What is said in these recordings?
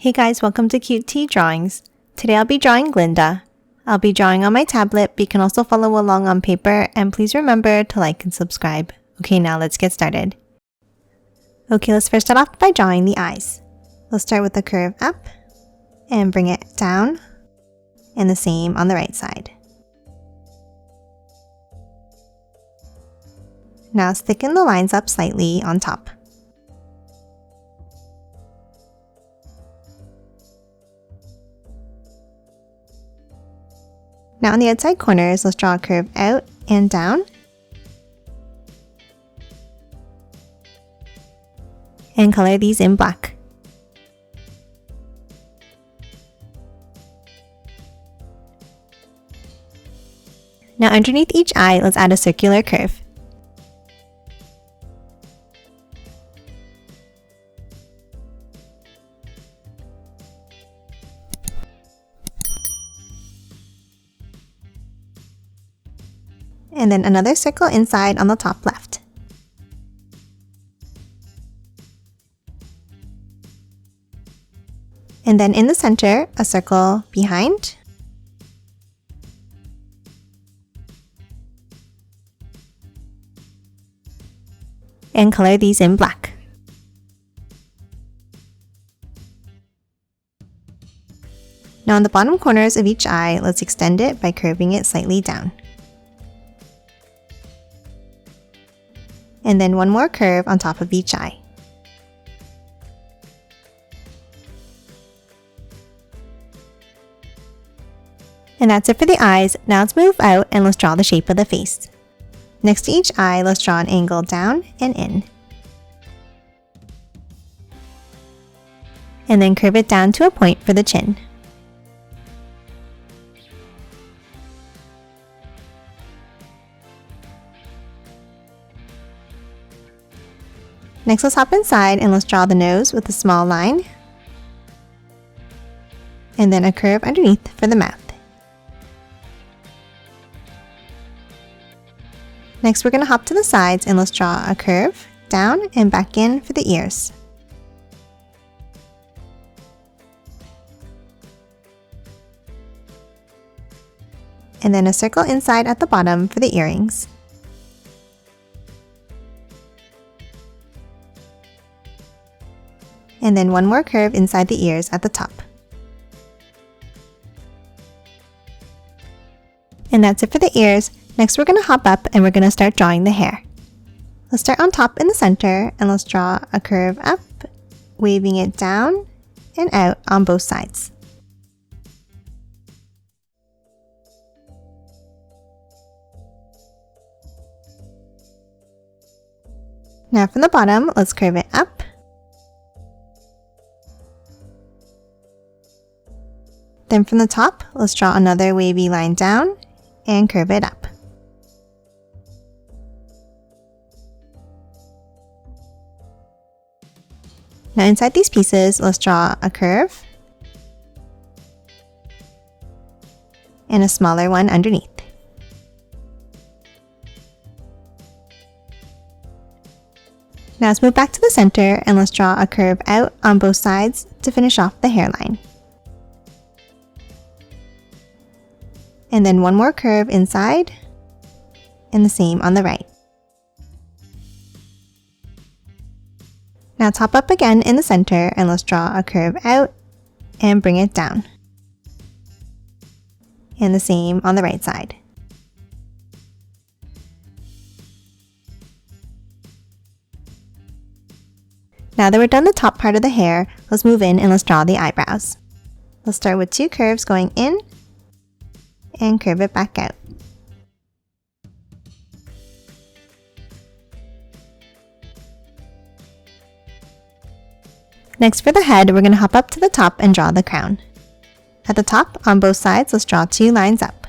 Hey guys, welcome to Cute Tea Drawings. Today I'll be drawing Glinda. I'll be drawing on my tablet, but you can also follow along on paper, and please remember to like and subscribe. Okay, now let's get started. Okay, let's first start off by drawing the eyes. We'll start with the curve up and bring it down, and the same on the right side. Now let's thicken the lines up slightly on top. Now on the outside corners, let's draw a curve out and down. And color these in black. Now underneath each eye, let's add a circular curve. And then another circle inside on the top left. And then in the center, a circle behind. And color these in black. Now on the bottom corners of each eye, let's extend it by curving it slightly down. And then one more curve on top of each eye. And that's it for the eyes. Now let's move out and let's draw the shape of the face. Next to each eye, let's draw an angle down and in. And then curve it down to a point for the chin. Next, let's hop inside and let's draw the nose with a small line. And then a curve underneath for the mouth. Next, we're going to hop to the sides and let's draw a curve down and back in for the ears. And then a circle inside at the bottom for the earrings. And then one more curve inside the ears at the top. And that's it for the ears. Next we're going to hop up and we're going to start drawing the hair. Let's start on top in the center and let's draw a curve up, waving it down and out on both sides. Now from the bottom, let's curve it up. Then from the top, let's draw another wavy line down and curve it up. Now inside these pieces, let's draw a curve and a smaller one underneath. Now let's move back to the center and let's draw a curve out on both sides to finish off the hairline. And then one more curve inside, and the same on the right. Now top up again in the center and let's draw a curve out and bring it down. And the same on the right side. Now that we're done the top part of the hair, let's move in and let's draw the eyebrows. Let's start with two curves going in and curve it back out. Next for the head, we're going to hop up to the top and draw the crown. At the top, on both sides, let's draw two lines up.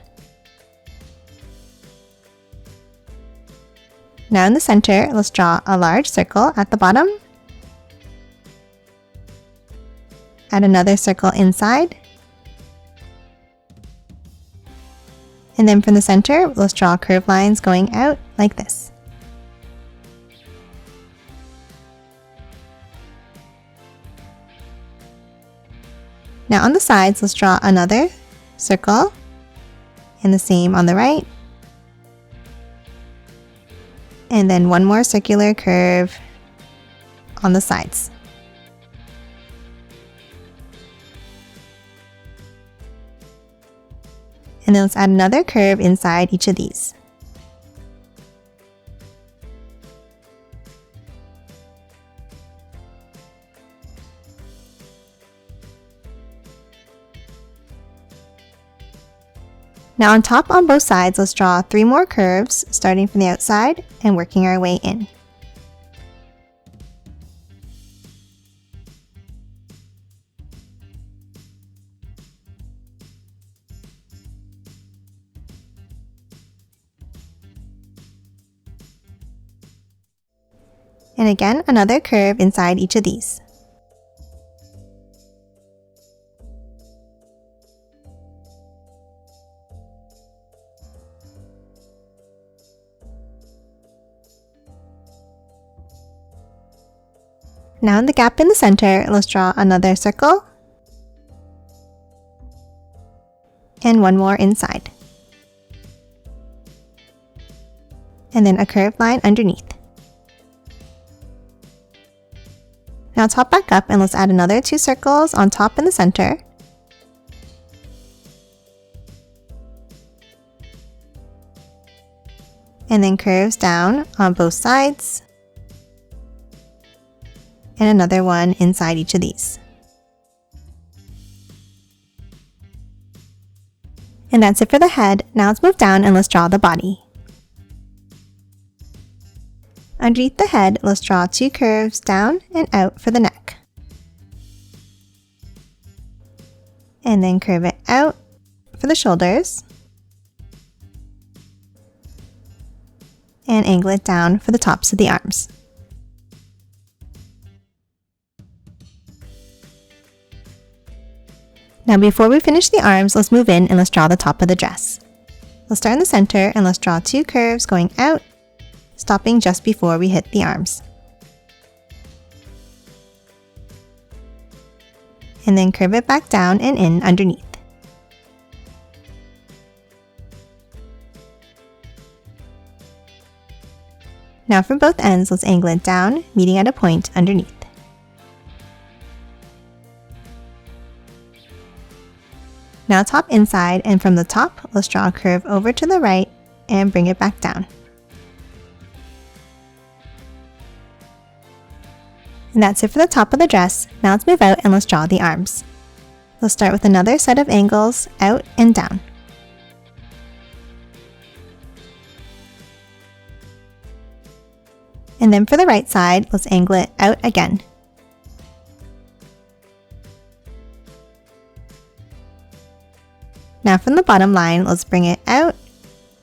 Now in the center, let's draw a large circle at the bottom. Add another circle inside. And then from the center, let's draw curved lines going out like this. Now on the sides, let's draw another circle, and the same on the right. And then one more circular curve on the sides. And then let's add another curve inside each of these. Now on top on both sides, let's draw 3 more curves, starting from the outside and working our way in. And again, another curve inside each of these. Now in the gap in the center, let's draw another circle and one more inside. And then a curved line underneath. Now top back up and let's add another 2 circles on top in the center. And then curves down on both sides. And another one inside each of these. And that's it for the head. Now let's move down and let's draw the body. Underneath the head, let's draw 2 curves down and out for the neck. And then curve it out for the shoulders. And angle it down for the tops of the arms. Now before we finish the arms, let's move in and let's draw the top of the dress. Let's start in the center and let's draw 2 curves going out, stopping just before we hit the arms. And then curve it back down and in underneath. Now from both ends, let's angle it down, meeting at a point underneath. Now top inside, and from the top, let's draw a curve over to the right and bring it back down. And that's it for the top of the dress. Now let's move out and let's draw the arms. Let's start with another set of angles out and down. And then for the right side, let's angle it out again. Now from the bottom line, let's bring it out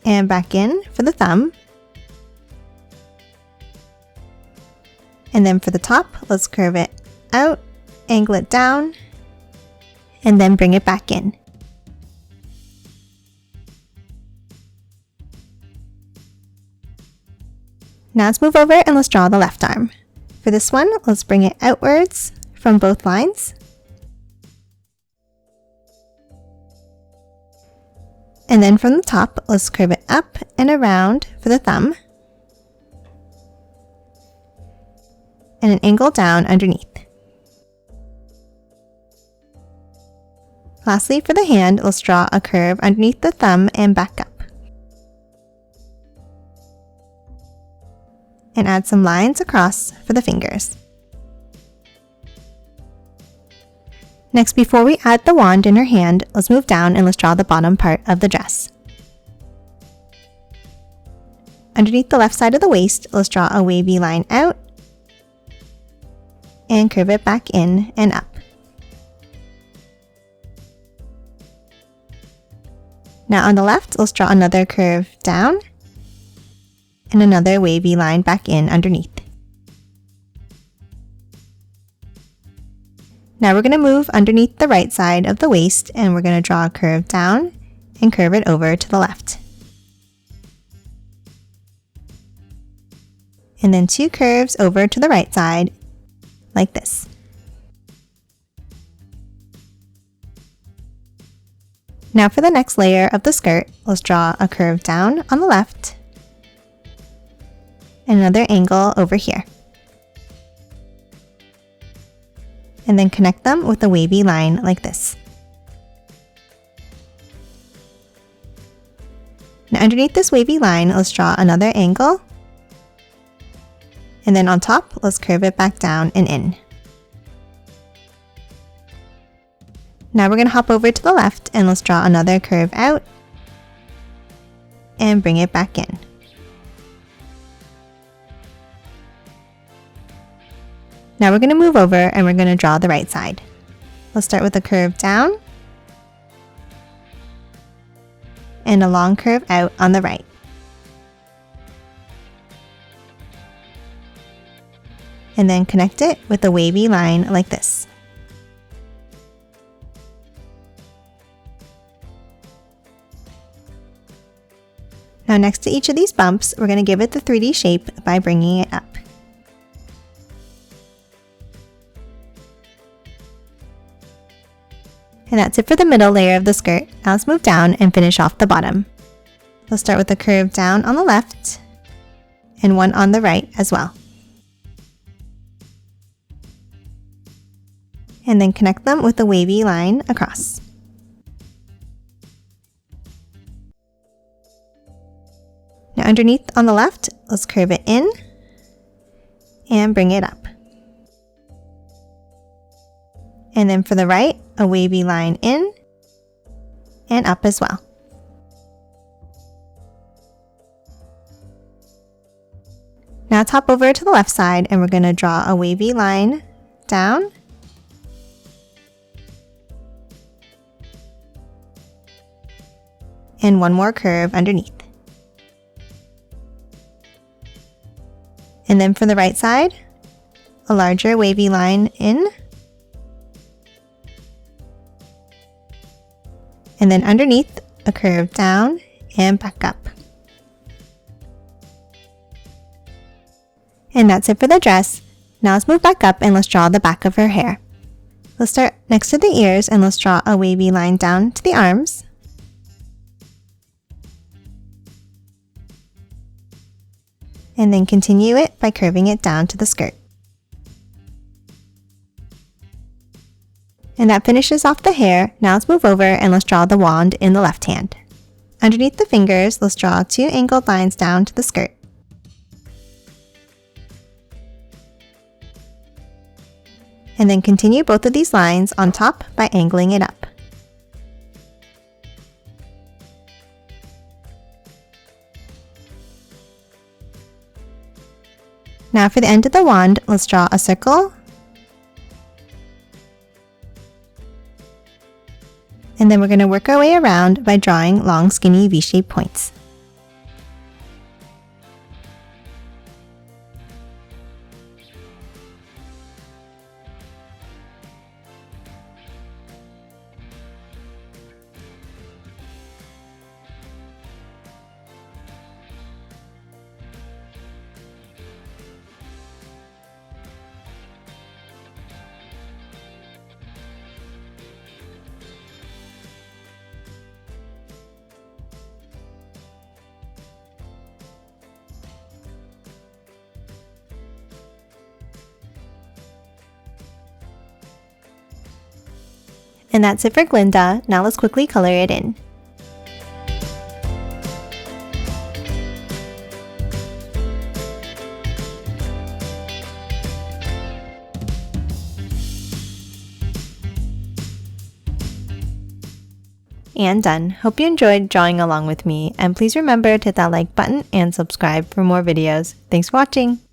and back in for the thumb. And then for the top, let's curve it out, angle it down, and then bring it back in. Now let's move over and let's draw the left arm. For this one, let's bring it outwards from both lines. And then from the top, let's curve it up and around for the thumb. And an angle down underneath. Lastly, for the hand, let's draw a curve underneath the thumb and back up. And add some lines across for the fingers. Next, before we add the wand in her hand, let's move down and let's draw the bottom part of the dress. Underneath the left side of the waist, let's draw a wavy line out and curve it back in and up. Now on the left, let's draw another curve down and another wavy line back in underneath. Now we're going to move underneath the right side of the waist and we're going to draw a curve down and curve it over to the left. And then 2 curves over to the right side, like this. Now for the next layer of the skirt, let's draw a curve down on the left and another angle over here. And then connect them with a wavy line like this. Now underneath this wavy line, let's draw another angle. And then on top, let's curve it back down and in. Now we're going to hop over to the left and let's draw another curve out and bring it back in. Now we're going to move over and we're going to draw the right side. Let's start with a curve down and a long curve out on the right. And then connect it with a wavy line like this. Now next to each of these bumps, we're going to give it the 3D shape by bringing it up. And that's it for the middle layer of the skirt. Now let's move down and finish off the bottom. Let's start with a curve down on the left and one on the right as well. And then connect them with a wavy line across. Now underneath on the left, let's curve it in and bring it up. And then for the right, a wavy line in and up as well. Now let's hop over to the left side and we're going to draw a wavy line down and one more curve underneath. And then for the right side, a larger wavy line in. And then underneath, a curve down and back up. And that's it for the dress. Now let's move back up and let's draw the back of her hair. Let's start next to the ears and let's draw a wavy line down to the arms. And then continue it by curving it down to the skirt. And that finishes off the hair. Now let's move over and let's draw the wand in the left hand. Underneath the fingers, let's draw 2 angled lines down to the skirt. And then continue both of these lines on top by angling it up. Now for the end of the wand, let's draw a circle. And then we're going to work our way around by drawing long, skinny V-shaped points. And that's it for Glinda. Now let's quickly color it in. And done. Hope you enjoyed drawing along with me, and please remember to hit that like button and subscribe for more videos. Thanks for watching!